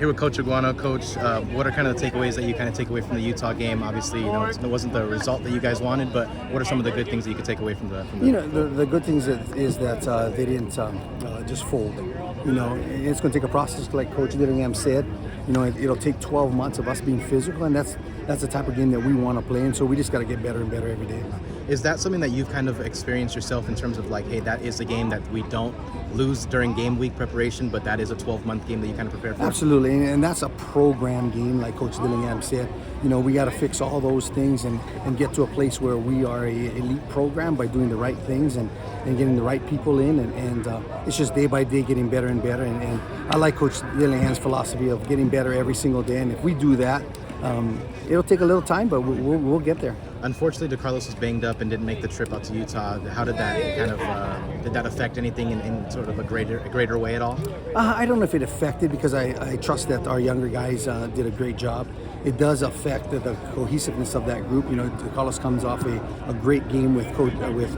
Here with Coach Aguano. Coach, what are kind of the takeaways that you kind of take away from the Utah game? Obviously, it wasn't the result that you guys wanted, but what are some of the good things that you could take away from the the good things is that they didn't just fold. It's going to take a process, like Coach Dillingham said. It'll take 12 months of us being physical, and that's the type of game that we want to play, and so we just got to get better and better every day. Is that something that you've kind of experienced yourself in terms of like, hey, that is a game that we don't lose during game week preparation, but that is a 12-month game that you kind of prepare for? Absolutely, and that's a program game, like Coach Dillingham said. We got to fix all those things and get to a place where we are a elite program by doing the right things and getting the right people in, and it's just day by day getting better and better. And I like Coach Dillingham's philosophy of getting better every single day, and if we do that, it'll take a little time, but we'll get there. Unfortunately, DeCarlos was banged up and didn't make the trip out to Utah. How did that kind of did that affect anything in sort of a greater way at all? I don't know if it affected, because I trust that our younger guys did a great job. It does affect the cohesiveness of that group. DeCarlos comes off a great game with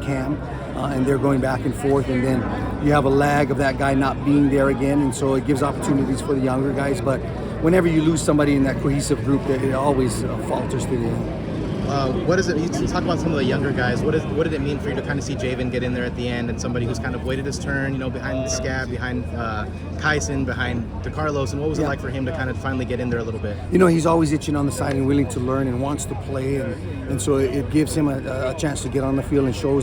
Cam, and they're going back and forth, and then you have a lag of that guy not being there again, and so it gives opportunities for the younger guys. But whenever you lose somebody in that cohesive group, it always falters to the end. What is it? You talk about some of the younger guys. What did it mean for you to kind of see Javen get in there at the end, and somebody who's kind of waited his turn, behind Scab, behind Kyson, behind DeCarlos, and what was it like for him to kind of finally get in there a little bit? He's always itching on the side and willing to learn and wants to play, and so it gives him a chance to get on the field and show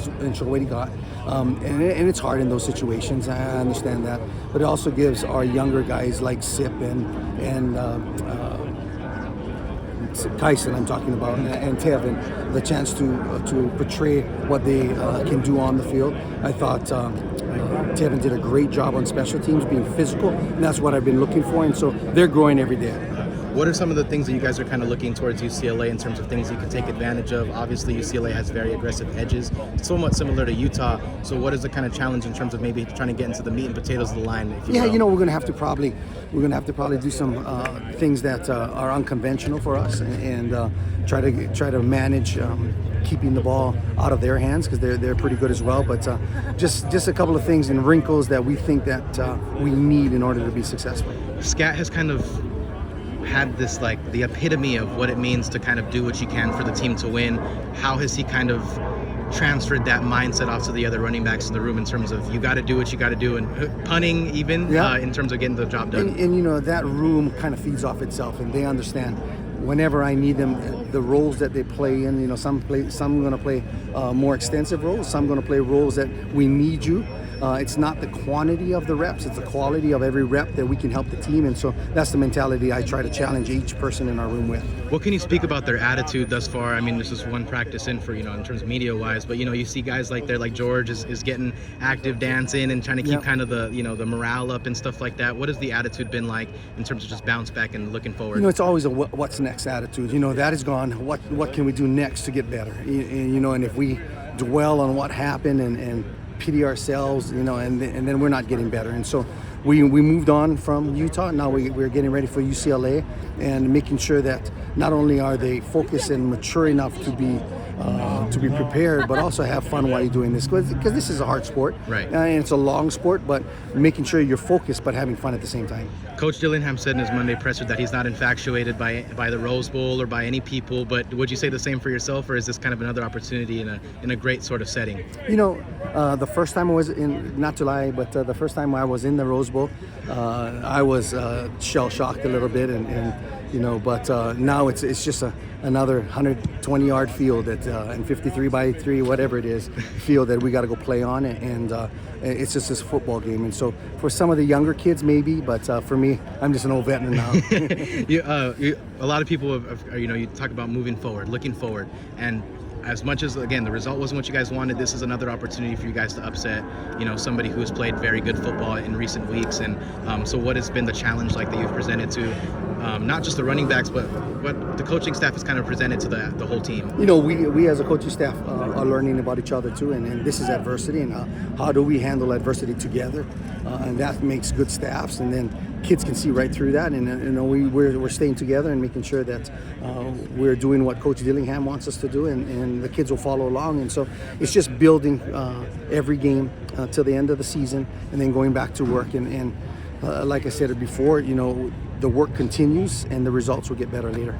what he got. And it's hard in those situations. I understand that, but it also gives our younger guys like Sip and Kyson, I'm talking about, and Tevin, the chance to portray what they can do on the field. I thought Tevin did a great job on special teams, being physical, and that's what I've been looking for, and so they're growing every day. What are some of the things that you guys are kind of looking towards UCLA in terms of things you can take advantage of? Obviously, UCLA has very aggressive edges, somewhat similar to Utah. So what is the kind of challenge in terms of maybe trying to get into the meat and potatoes of the line? We're going to have to probably do some things that are unconventional for us, and try to manage keeping the ball out of their hands, because they're pretty good as well. But just a couple of things and wrinkles that we think that we need in order to be successful. Scat has kind of had this, like, the epitome of what it means to kind of do what you can for the team to win. How has he kind of transferred that mindset off to the other running backs in the room in terms of you got to do what you got to do, and punting even, in terms of getting the job done? And that room kind of feeds off itself, and they understand whenever I need them, the roles that they play in. Some going to play more extensive roles, some going to play roles that we need you. It's not the quantity of the reps, it's the quality of every rep that we can help the team, and so that's the mentality I try to challenge each person in our room with. What can you speak about their attitude thus far? I mean, this is one practice in for, in terms of media-wise, but, you see guys like George is getting active, dancing, and trying to keep kind of the, the morale up and stuff like that. What has the attitude been like in terms of just bounce back and looking forward? It's always a what's next attitude. That is gone. What can we do next to get better? And if we dwell on what happened and pity ourselves, and then we're not getting better. And so we moved on from Utah. Now we're getting ready for UCLA, and making sure that not only are they focused and mature enough to be prepared, but also have fun while you're doing this, because this is a hard sport, right? And it's a long sport, but making sure you're focused but having fun at the same time. Coach Dillingham said in his Monday presser that he's not infatuated by the Rose Bowl or by any people, but would you say the same for yourself, or is this kind of another opportunity in a great sort of setting? The first time I was in, not to lie, but the first time I was in the Rose Bowl, I was shell-shocked a little bit, but now it's just another 120-yard field and 53 by 3, whatever it is, field that we got to go play on, and it's just this football game. And so for some of the younger kids, maybe, but for me, I'm just an old veteran now. A lot of people, you talk about moving forward, looking forward, and as much as, again, the result wasn't what you guys wanted, this is another opportunity for you guys to upset, somebody who has played very good football in recent weeks. And so what has been the challenge like that you've presented to not just the running backs, but what the coaching staff has kind of presented to the whole team? We as a coaching staff are learning about each other too, and this is adversity, and how do we handle adversity together, and that makes good staffs, and then kids can see right through that, and we're staying together and making sure that we're doing what Coach Dillingham wants us to do, and the kids will follow along. And so it's just building every game till the end of the season, and then going back to work and like I said before, you know, the work continues and the results will get better later.